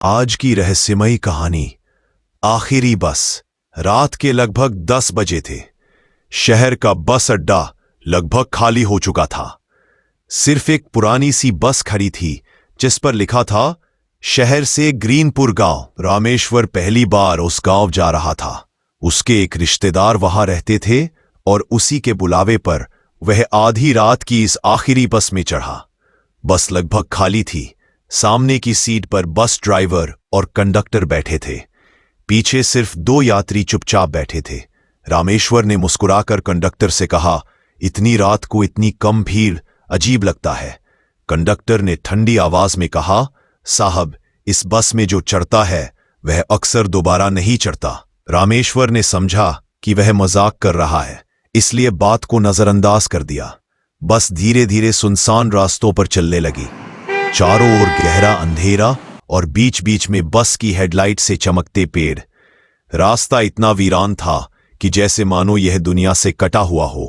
आज की रहस्यमयी कहानी। आखिरी बस। रात के लगभग 10 बजे थे। शहर का बस अड्डा लगभग खाली हो चुका था। सिर्फ एक पुरानी सी बस खड़ी थी जिस पर लिखा था शहर से ग्रीनपुर गांव। रामेश्वर पहली बार उस गांव जा रहा था। उसके एक रिश्तेदार वहां रहते थे और उसी के बुलावे पर वह आधी रात की इस आखिरी बस में चढ़ा। बस लगभग खाली थी। सामने की सीट पर बस ड्राइवर और कंडक्टर बैठे थे। पीछे सिर्फ 2 यात्री चुपचाप बैठे थे। रामेश्वर ने मुस्कुराकर कंडक्टर से कहा, इतनी रात को इतनी कम भीड़, अजीब लगता है। कंडक्टर ने ठंडी आवाज में कहा, साहब, इस बस में जो चढ़ता है वह अक्सर दोबारा नहीं चढ़ता। रामेश्वर ने समझा कि वह मजाक कर रहा है, इसलिए बात को नजरअंदाज कर दिया। बस धीरे धीरे सुनसान रास्तों पर चलने लगी। चारों ओर गहरा अंधेरा और बीच बीच में बस की हेडलाइट से चमकते पेड़। रास्ता इतना वीरान था कि जैसे मानो यह दुनिया से कटा हुआ हो।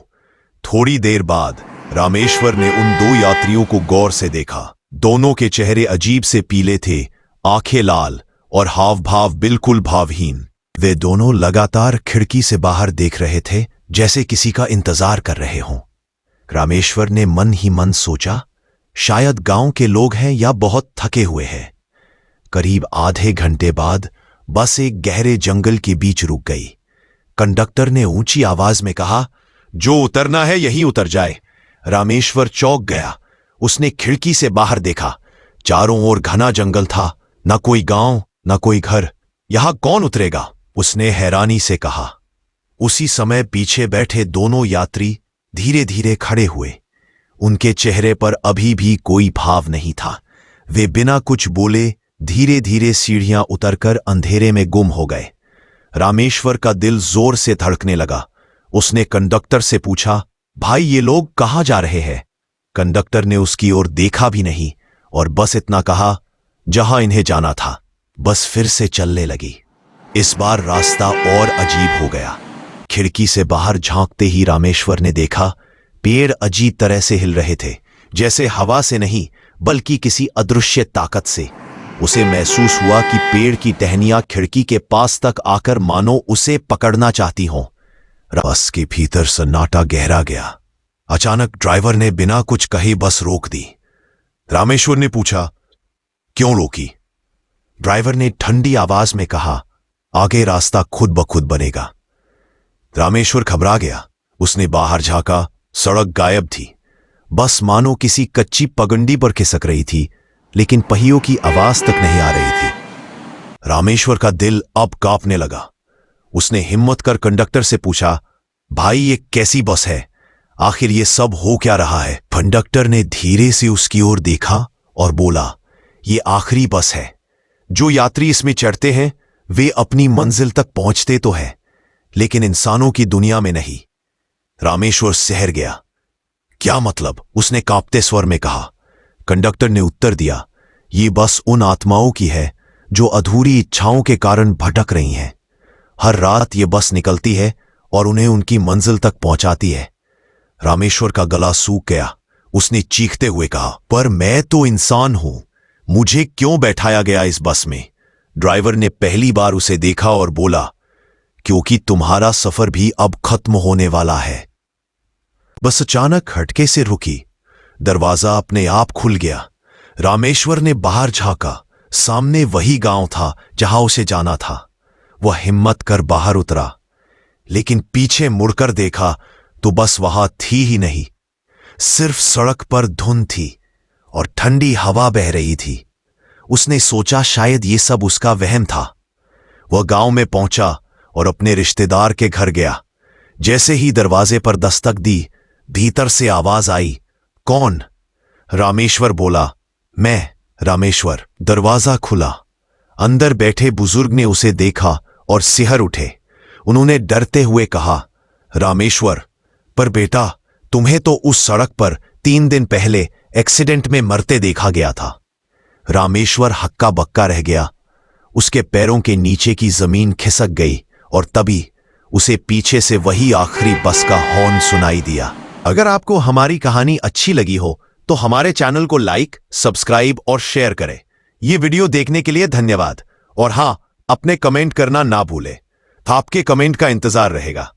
थोड़ी देर बाद रामेश्वर ने उन 2 यात्रियों को गौर से देखा। दोनों के चेहरे अजीब से पीले थे, आंखें लाल और हाव भाव बिल्कुल भावहीन। वे दोनों लगातार खिड़की से बाहर देख रहे थे, जैसे किसी का इंतजार कर रहे हों। रामेश्वर ने मन ही मन सोचा, शायद गांव के लोग हैं या बहुत थके हुए हैं। करीब आधे घंटे बाद बस एक गहरे जंगल के बीच रुक गई। कंडक्टर ने ऊंची आवाज में कहा, जो उतरना है यहीं उतर जाए। रामेश्वर चौंक गया। उसने खिड़की से बाहर देखा। चारों ओर घना जंगल था, न कोई गांव न कोई घर। यहां कौन उतरेगा? उसने हैरानी से कहा। उसी समय पीछे बैठे दोनों यात्री धीरे धीरे खड़े हुए। उनके चेहरे पर अभी भी कोई भाव नहीं था। वे बिना कुछ बोले धीरे धीरे सीढ़ियां उतरकर अंधेरे में गुम हो गए। रामेश्वर का दिल जोर से धड़कने लगा। उसने कंडक्टर से पूछा, भाई, ये लोग कहां जा रहे हैं? कंडक्टर ने उसकी ओर देखा भी नहीं और बस इतना कहा, जहां इन्हें जाना था। बस फिर से चलने लगी। इस बार रास्ता और अजीब हो गया। खिड़की से बाहर झांकते ही रामेश्वर ने देखा, पेड़ अजीब तरह से हिल रहे थे, जैसे हवा से नहीं बल्कि किसी अदृश्य ताकत से। उसे महसूस हुआ कि पेड़ की टहनियां खिड़की के पास तक आकर मानो उसे पकड़ना चाहती हों। बस के भीतर सन्नाटा गहरा गया। अचानक ड्राइवर ने बिना कुछ कहे बस रोक दी। रामेश्वर ने पूछा, क्यों रोकी? ड्राइवर ने ठंडी आवाज में कहा, आगे रास्ता खुद ब खुद बनेगा। रामेश्वर घबरा गया। उसने बाहर झांका। सड़क गायब थी। बस मानो किसी कच्ची पगडंडी पर खिसक रही थी, लेकिन पहियों की आवाज तक नहीं आ रही थी। रामेश्वर का दिल अब कांपने लगा। उसने हिम्मत कर कंडक्टर से पूछा, भाई, ये कैसी बस है? आखिर ये सब हो क्या रहा है? कंडक्टर ने धीरे से उसकी ओर देखा और बोला, ये आखिरी बस है। जो यात्री इसमें चढ़ते हैं वे अपनी मंजिल तक पहुंचते तो है, लेकिन इंसानों की दुनिया में नहीं। रामेश्वर सहर गया। क्या मतलब? उसने कांपते स्वर में कहा। कंडक्टर ने उत्तर दिया, ये बस उन आत्माओं की है जो अधूरी इच्छाओं के कारण भटक रही हैं। हर रात ये बस निकलती है और उन्हें उनकी मंजिल तक पहुंचाती है। रामेश्वर का गला सूख गया। उसने चीखते हुए कहा, पर मैं तो इंसान हूं, मुझे क्यों बैठाया गया इस बस में? ड्राइवर ने पहली बार उसे देखा और बोला, क्योंकि तुम्हारा सफर भी अब खत्म होने वाला है। बस अचानक हटके से रुकी। दरवाजा अपने आप खुल गया। रामेश्वर ने बाहर झांका। सामने वही गांव था जहां उसे जाना था। वह हिम्मत कर बाहर उतरा, लेकिन पीछे मुड़कर देखा तो बस वहां थी ही नहीं। सिर्फ सड़क पर धुंध थी और ठंडी हवा बह रही थी। उसने सोचा शायद ये सब उसका वहम था। वह गांव में पहुंचा और अपने रिश्तेदार के घर गया। जैसे ही दरवाजे पर दस्तक दी, भीतर से आवाज आई, कौन? रामेश्वर बोला, मैं रामेश्वर। दरवाजा खुला। अंदर बैठे बुजुर्ग ने उसे देखा और सिहर उठे। उन्होंने डरते हुए कहा, रामेश्वर, पर बेटा, तुम्हें तो उस सड़क पर 3 दिन पहले एक्सीडेंट में मरते देखा गया था। रामेश्वर हक्का बक्का रह गया। उसके पैरों के नीचे की जमीन खिसक गई और तभी उसे पीछे से वही आखिरी बस का हॉर्न सुनाई दिया। अगर आपको हमारी कहानी अच्छी लगी हो तो हमारे चैनल को लाइक, सब्सक्राइब और शेयर करें। ये वीडियो देखने के लिए धन्यवाद और हां, अपने कमेंट करना ना भूलें। आपके कमेंट का इंतजार रहेगा।